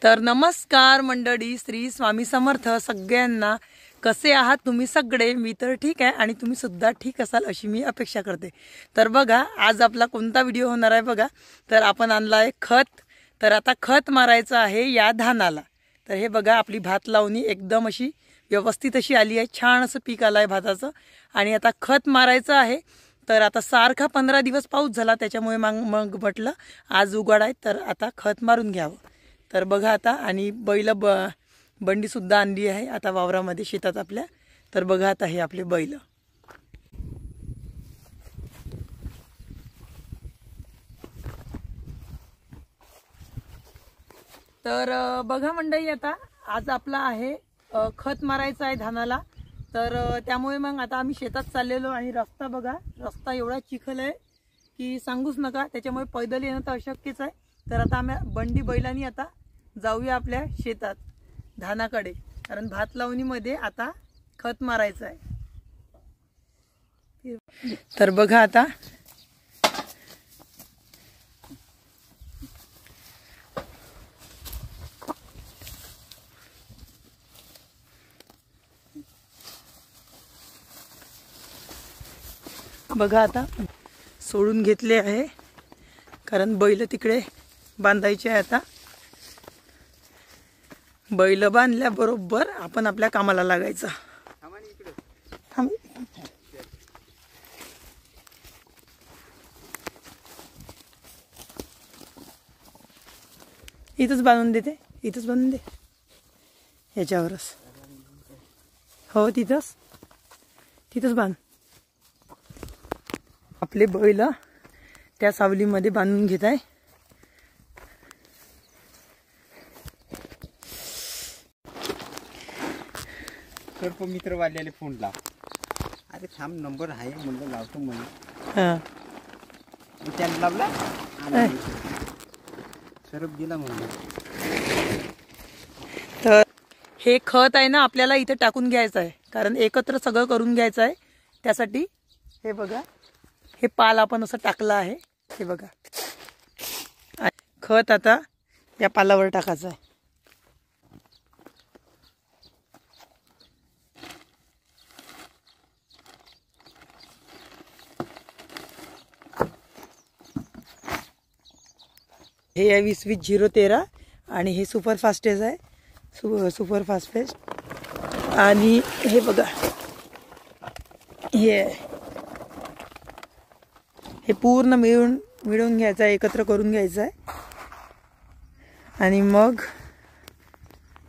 तर नमस्कार मंडळी, श्री स्वामी समर्थ सगळ्यांना. कसे आहात तुम्ही सगळे? मी तर ठीक आहे आणि तुम्ही सुद्धा ठीक असाल अशी मी अपेक्षा करते. तर बघा आज आपला कोणता व्हिडिओ होणार आहे बघा. तर आपण आणला आहे खत. तर आता खत मारायचं आहे या धानाला. तर हे बघा आपली भात लावणी एकदम अशी व्यवस्थित अशी आली आहे. छान असं पीक आलं आहे भाताचं आणि आता खत मारायचं आहे. तर आता सारखा 15 दिवस पाऊस झाला त्याच्यामुळे मग म्हटलं आज उघड आहे तर आता खत मारून घ्यावं. तर बघा आता आणि बंडी सुद्धा आणली आहे आता वावरामध्ये शेतात आपल्या. तर बघा आता हे आपले बैल. तर बघा मंडळी आता आज आपला आहे खत मारायचं आहे धानाला. तर त्यामुळे मग आता आम्ही शेतात चाललेलो आणि रस्ता बघा, रस्ता एवढा चिखल आहे की सांगूच नका. त्याच्यामुळे पैदल येणं तर अशक्यच आहे. तर आता आम्ही बंडी बैलांनी आता जाऊया आपल्या शेतात धानाकडे, कारण भात लावणीमध्ये आता खत मारायचं आहे. तर बघा आता आता सोडून घेतले आहे कारण बैल तिकडे बांधायचे आहे. आता बैल बांधल्याबरोबर आपण आपल्या कामाला लागायचं. इथंच बांधून देते, इथंच बांधून दे ह्याच्यावरच. हो तिथंच बांध. आपले बैल त्या सावलीमध्ये बांधून घेत आहे. सर्प मित्र वाल्याले फोन लाव. अरे थांब नंबर आहे म्हणलं लावतो म्हणून. हां त्याला लावला सर्प गेला म्हणून. तर हे खत आहे ना आपल्याला इथे टाकून घ्यायचं आहे कारण एकत्र सगळं करून घ्यायचं आहे. त्यासाठी हे बघा हे पाल आपण असं टाकलं आहे. हे बघा खत आता या पालावर टाकायचं आहे. हे आहे 20-20-013 आणि हे सुपर फास्टेज आहे, सुपर फास्टेज. आणि हे बघा हे पूर्ण मिळून घ्यायचं आहे, एकत्र करून घ्यायचं आहे. आणि मग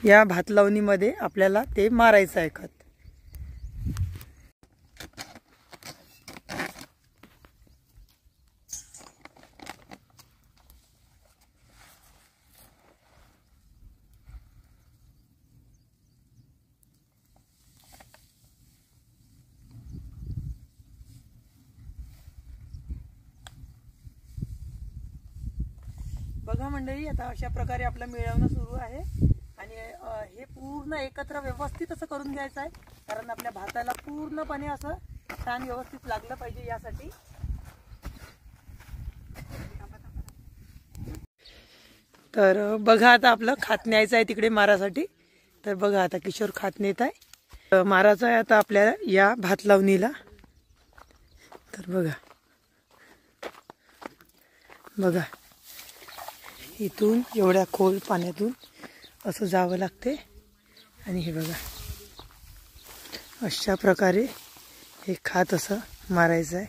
या भात लावणीमध्ये आपल्याला ते मारायचं आहे खत. बघा मंडळी आता अशा प्रकारे आपलं मिळवणं सुरू आहे. आणि हे पूर्ण एकत्र व्यवस्थित असं करून घ्यायचं आहे कारण आपल्या भाताला पूर्णपणे असं छान व्यवस्थित लागलं पाहिजे यासाठी. तर बघा आता आपलं खात न्यायचं आहे तिकडे मारासाठी. तर बघा आता किशोर खात नेत आहे. मारायचं आहे आता आपल्याला या भात लावणीला. तर बघा इथून एवढ्या खोल पाण्यातून असं जावं लागते. आणि हे बघा अशा प्रकारे हे खात असं मारायचं आहे.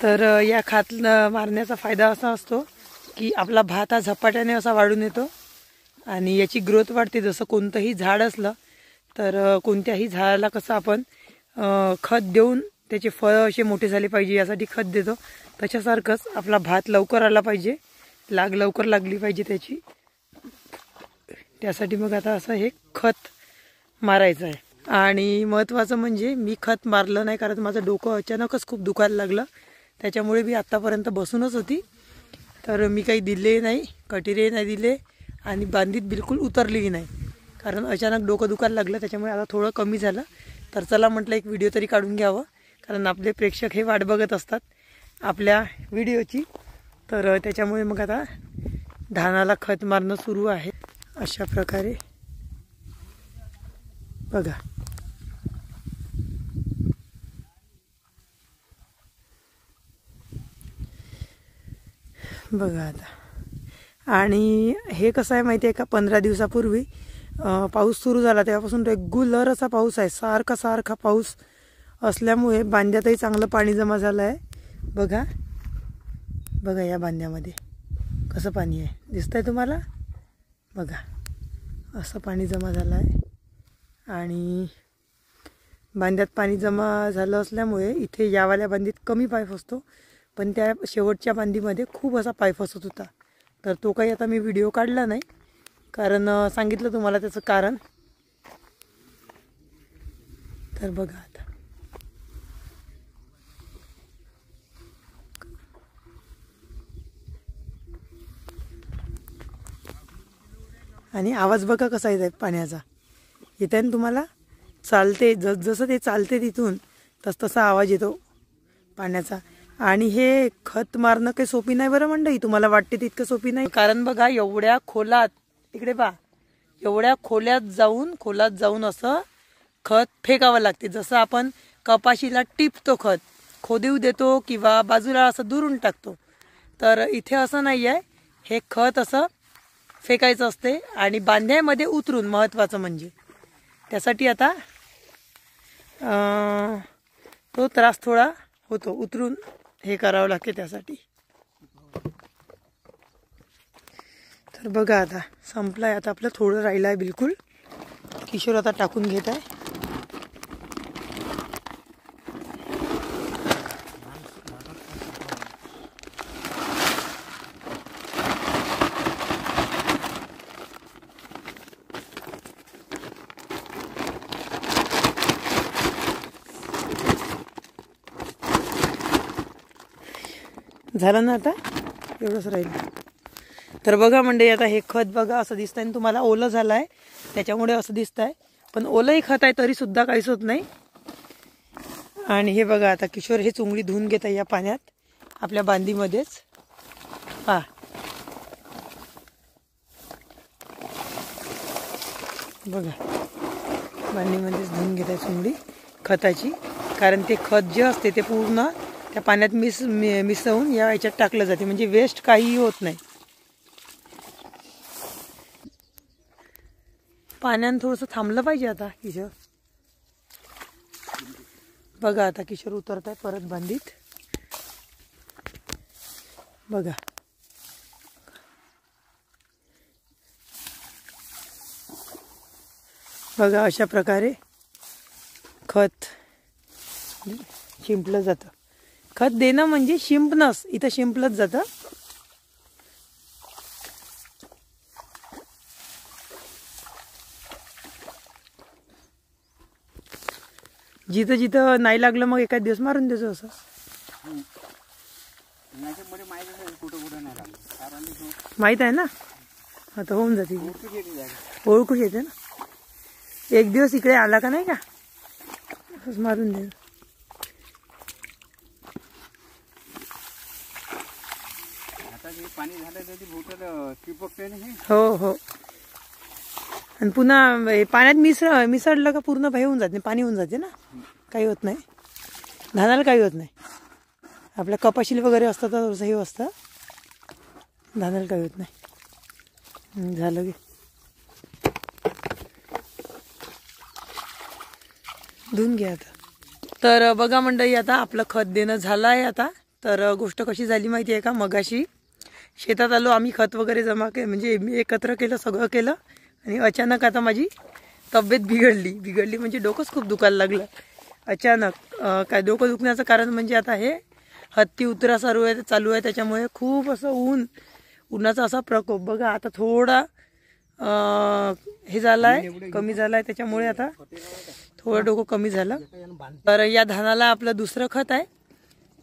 तर या खात मारण्याचा फायदा असा असतो की आपला भात हा झपाट्याने असा वाढून येतो आणि याची ग्रोथ वाढते. जसं कोणतंही झाड असलं तर कोणत्याही झाडाला कसं आपण खत देऊन त्याचे फळं असे मोठे झाले पाहिजे यासाठी खत देतो, तशासारखंच आपला भात लवकर आला पाहिजे, लवकर लागली पाहिजे त्याची. त्यासाठी मग आता असं हे खत मारायचं आहे. आणि महत्त्वाचं म्हणजे मी खत मारलं नाही कारण माझं डोकं अचानकच खूप दुखायला लागलं. त्याच्यामुळे मी आत्तापर्यंत बसूनच होती. तर मी काही दिले नाही, कटिरे नाही दिले आणि बांधीत बिलकुल उतरली नाही कारण अचानक डोकं दुखायला लागलं. त्याच्यामुळे आता थोडं कमी झालं. तर चला म्हटलं एक व्हिडिओ तरी काढून घ्यावं कारण आपले प्रेक्षक हे वाट बघत असतात आपल्या व्हिडिओची. तर त्याच्यामुळे मग आता धानाला खत मारणं सुरू आहे. अशा प्रकारे बघा. बघा आता. आणि हे कसं आहे माहिती आहे का, 15 दिवसापूर्वी पाऊस सुरू झाला तेव्हापासून रेग्युलर असा पाऊस आहे. सारखा पाऊस असल्यामुळे बांध्यातही चांगलं पाणी जमा झालं आहे. बघा बघा या बांध्यामध्ये कसं पाणी आहे, दिसतंय तुम्हाला? बघा असं पाणी जमा झालं आहे. आणि बांध्यात पाणी जमा झालं असल्यामुळे इथे यावाल्या बांधीत कमी पाय फसतो, पण त्या शेवटच्या बांधीमध्ये खूप असा पाय फसत होता. तर तो काही आता मी व्हिडिओ काढला नाही, कारण सांगितलं तुम्हाला त्याचं कारण. तर बघा आता. आणि आवाज बघा कसा येत आहे पाण्याचा, येत आहे ना तुम्हाला? चालते जसं ते चालते तिथून तसा आवाज येतो पाण्याचा. आणि हे खत मारणं काही सोपी नाही बरं मंडळी, तुम्हाला वाटते तितकं सोपी नाही. कारण बघा एवढ्या खोलात, इकडे पहा, एवढ्या खोलात जाऊन असं खत फेकावं लागते. जसं आपण कपाशीला टिपतो, खत खोदीव देतो किंवा बाजूला असं दुरून टाकतो, तर इथे असं नाही आहे. हे खत असं फेकायचं असते आणि बांध्यामध्ये उतरून, महत्त्वाचं म्हणजे त्यासाठी आता तो त्रास थोडा होतो, उतरून हे करावं लागते त्यासाठी. तर बघा आता संपलाय. आता आपलं थोडं राहिलं आहे बिलकुल. किशोर आता टाकून घेत आहे. झालं ना, आता एवढंच राहील. तर बघा मंडळी, आता हे खत बघा असं दिसतंय ना तुम्हाला, ओलं झालं आहे त्याच्यामुळे असं दिसतंय, पण ओलंही खत आहे तरी सुद्धा काहीच होत नाही. आणि हे बघा आता किशोर हे चुंगडी धुवून घेत आहे या पाण्यात आपल्या बांधीमध्येच. पहा बघा, बांधीमध्येच धुवून घेत आहे चुंगडी खताची, कारण ते खत जे असते ते पूर्ण त्या पाण्यात मिसळून या याच्यात टाकलं जाते, म्हणजे वेस्ट काहीही होत नाही. पाण्यानं थोडंसं थांबलं पाहिजे आता किशोर. बघा आता किशोर उतरत आहे परत बांधीत. बघा बघा अशा प्रकारे खत शिंपलं जातं. खत देणं म्हणजे शिंपणंच, इथं शिंपलंच जातं. जिथं जिथं नाही लागलं मग एखाद दिवस मारून द्यायचं असं. माहित आहे ना, आता होऊन जाते, ओळखूच येते ना. एक दिवस इकडे आला का नाही का असंच मारून दे. हो हो. आणि पुन्हा पाण्यात मिसळलं का पूर्ण हे होऊन जाते, पाणी होऊन जाते ना, काही होत नाही, धानाला काही होत नाही. आपल्या कपाशीला वगैरे असतं तर हे असतं, धानाला काही होत नाही. झालं की धुवून घ्या आता. तर बघा मंडळी, आता आपलं खत देणं झालं आहे. आता तर गोष्ट कशी झाली माहिती आहे का, मगाशी शेतात आलो आम्ही, खत वगैरे जमा केलं, म्हणजे मी एकत्र केलं, सगळं केलं, आणि अचानक आता माझी तब्येत बिघडली म्हणजे डोकंच खूप दुखायला लागलं अचानक. काय डोकं दुखण्याचं कारण म्हणजे आता हे हत्ती उतरा चालू आहे, त्याच्यामुळे खूप असं उन्हाचा असा प्रकोप. बघा आता थोडा हे झाला आहे, कमी झाला आहे, त्याच्यामुळे आता थोडं डोकं कमी झालं. तर या धानाला आपलं दुसरं खत आहे.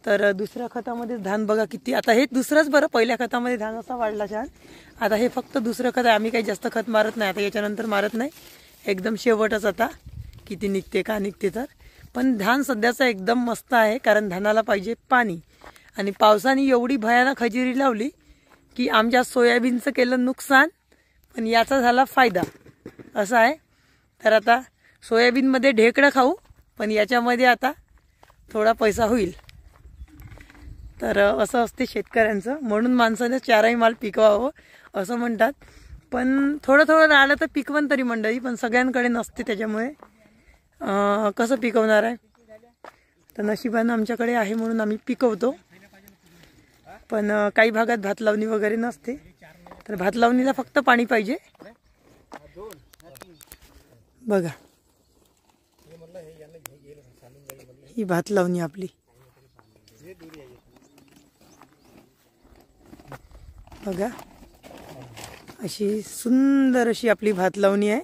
तर दुसऱ्या खतामध्ये धान बघा किती, आता हे दुसरंच बरं, पहिल्या खतामध्ये धान असा वाढला छान. आता हे फक्त दुसरं खत आहे, आम्ही काही जास्त खत मारत नाही आता, याच्यानंतर मारत नाही, एकदम शेवटच आता किती निघते का निघते. तर पण धान सध्याचं एकदम मस्त आहे, कारण धानाला पाहिजे पाणी. आणि पावसाने एवढी भयानक हजेरी लावली की आमच्या सोयाबीनचं केलं नुकसान, पण याचा झाला फायदा असा आहे. तर आता सोयाबीनमध्ये ढेकळं खाऊ, पण याच्यामध्ये आता थोडा पैसा होईल. तर असं असते शेतकऱ्यांचं, म्हणून माणसाने चारही माल पिकवावं असं म्हणतात. पण थोडं थोडं राहिलं तर पिकवण तरी मंडळी, पण सगळ्यांकडे नसते, त्याच्यामुळे कसं पिकवणार आहे. तर नशिबानं आमच्याकडे आहे म्हणून आम्ही पिकवतो. पण काही भागात भात लावणी वगैरे नसते, तर भात लावणीला फक्त पाणी पाहिजे. बघा ही भात लावणी आपली, बघा अशी सुंदर अशी आपली भात लावणी आहे.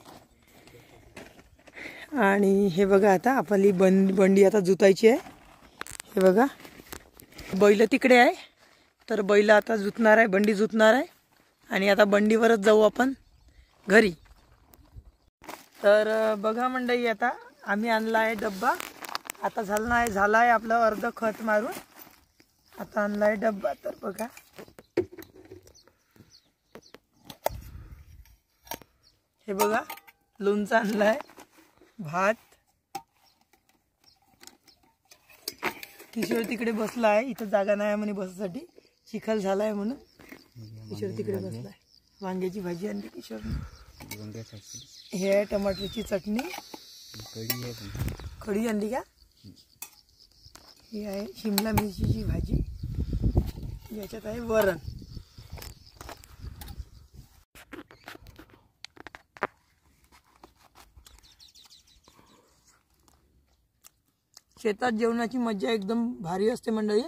आणि हे बघा आता आपली बंडी आता जुतायची आहे. हे बघा बैल तिकडे आहे, तर बैल आता जुतणार आहे, बंडी जुतणार आहे. आणि आता बंडीवरच जाऊ आपण घरी. तर बघा मंडळी, आता आम्ही आणला आहे डब्बा. आता झाला आहे आपलं अर्ध खत मारून, आता आणला आहे डब्बा. तर बघा हे बघा लोणचं आणलं आहे, भात. किशोर तिकडे बसला आहे, इथं जागा नाही आहे म्हणे बसासाठी, चिखल झाला आहे म्हणून किशोर तिकडे बसला आहे. वांग्याची भाजी आणली किशोरने. हे आहे टमाटरची चटणी, कढी आणली का. ही आहे शिमला मिरचीची भाजी, याच्यात आहे वरण. शेतात जेवणाची मज्जा एकदम भारी असते मंडळी.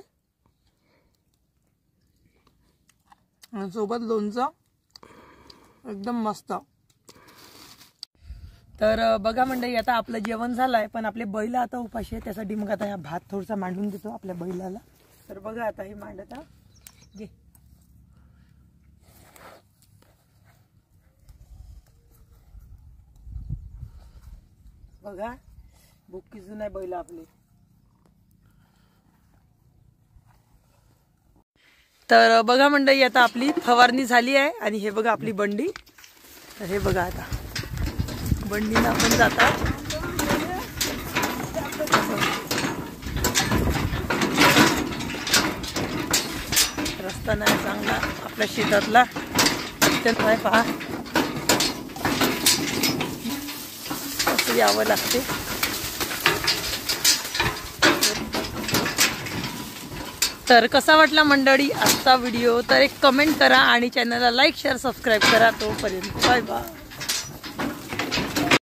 आणि सोबत लोणचं एकदम मस्त. तर बघा मंडळी, आता आपलं जेवण झालं आहे, पण आपले बैल आता उपाशी आहे. त्यासाठी मग आता हा भात थोडासा मांडून देतो आपल्या बैलाला. तर बघा आता हे मांडता घे. बघा भूक किती नाही बैल आपले. तर बघा मंडळी, आता आपली फवारणी झाली आहे. आणि हे बघा आपली बंडी. तर हे बघा आता बंडीला आपण जाता. रस्ता नाही चांगला आपल्या शेतातला, नाही पहा असं यावं लागते. तर कसा वाटला मंडळी आजचा व्हिडिओ, तर एक कमेंट करा आणि चॅनलला लाईक शेअर सबस्क्राईब करा. तोपर्यंत बाय बाय.